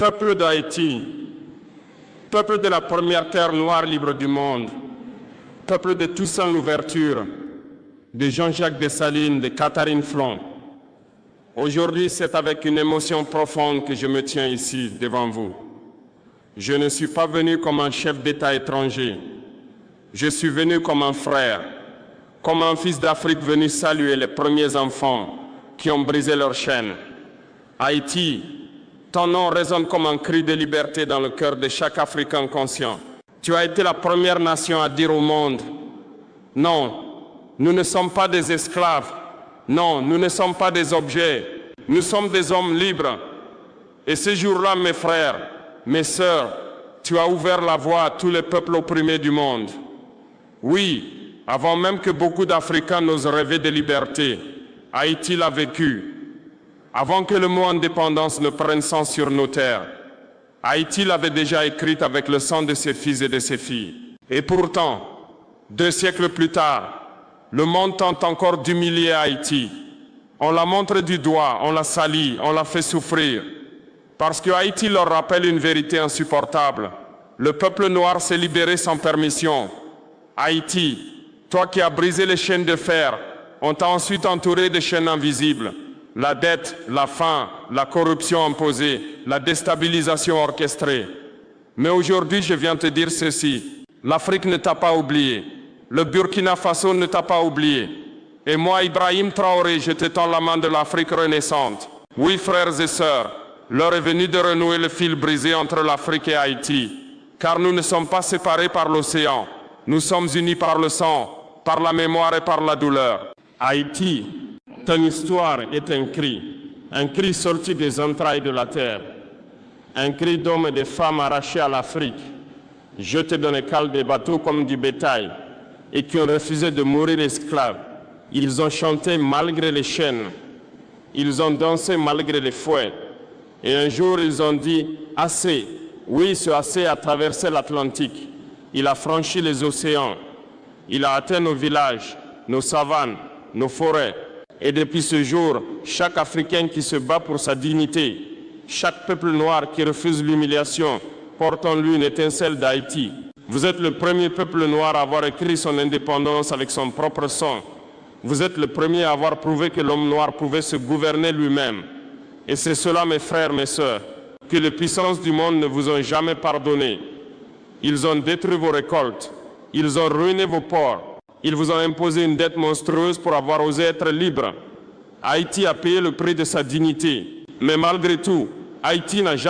Peuple d'Haïti, peuple de la première terre noire libre du monde, peuple de Toussaint Louverture, de Jean-Jacques Dessalines, de Catherine Flon. Aujourd'hui, c'est avec une émotion profonde que je me tiens ici devant vous. Je ne suis pas venu comme un chef d'État étranger. Je suis venu comme un frère, comme un fils d'Afrique venu saluer les premiers enfants qui ont brisé leurs chaînes. Haïti, ton nom résonne comme un cri de liberté dans le cœur de chaque Africain conscient. Tu as été la première nation à dire au monde, non, nous ne sommes pas des esclaves, non, nous ne sommes pas des objets, nous sommes des hommes libres. Et ce jour-là, mes frères, mes sœurs, tu as ouvert la voie à tous les peuples opprimés du monde. Oui, avant même que beaucoup d'Africains n'osent rêver de liberté, Haïti l'a vécu. Avant que le mot indépendance ne prenne sens sur nos terres, Haïti l'avait déjà écrite avec le sang de ses fils et de ses filles. Et pourtant, 2 siècles plus tard, le monde tente encore d'humilier Haïti. On la montre du doigt, on la salit, on la fait souffrir. Parce que Haïti leur rappelle une vérité insupportable. Le peuple noir s'est libéré sans permission. Haïti, toi qui as brisé les chaînes de fer, on t'a ensuite entouré de chaînes invisibles. La dette, la faim, la corruption imposée, la déstabilisation orchestrée. Mais aujourd'hui, je viens te dire ceci. L'Afrique ne t'a pas oublié. Le Burkina Faso ne t'a pas oublié. Et moi, Ibrahim Traoré, je te tends la main de l'Afrique renaissante. Oui, frères et sœurs, l'heure est venue de renouer le fil brisé entre l'Afrique et Haïti. Car nous ne sommes pas séparés par l'océan. Nous sommes unis par le sang, par la mémoire et par la douleur. Haïti, ton histoire est un cri sorti des entrailles de la terre, un cri d'hommes et de femmes arrachés à l'Afrique, jetés dans les cales des bateaux comme du bétail, et qui ont refusé de mourir esclaves. Ils ont chanté malgré les chaînes, ils ont dansé malgré les fouets, et un jour ils ont dit « assez ». Oui, ce assez a traversé l'Atlantique, il a franchi les océans, il a atteint nos villages, nos savanes, nos forêts. Et depuis ce jour, chaque Africain qui se bat pour sa dignité, chaque peuple noir qui refuse l'humiliation, porte en lui une étincelle d'Haïti. Vous êtes le premier peuple noir à avoir écrit son indépendance avec son propre sang. Vous êtes le premier à avoir prouvé que l'homme noir pouvait se gouverner lui-même. Et c'est cela, mes frères, mes sœurs, que les puissances du monde ne vous ont jamais pardonné. Ils ont détruit vos récoltes, ils ont ruiné vos ports. Ils vous ont imposé une dette monstrueuse pour avoir osé être libre. Haïti a payé le prix de sa dignité. Mais malgré tout, Haïti n'a jamais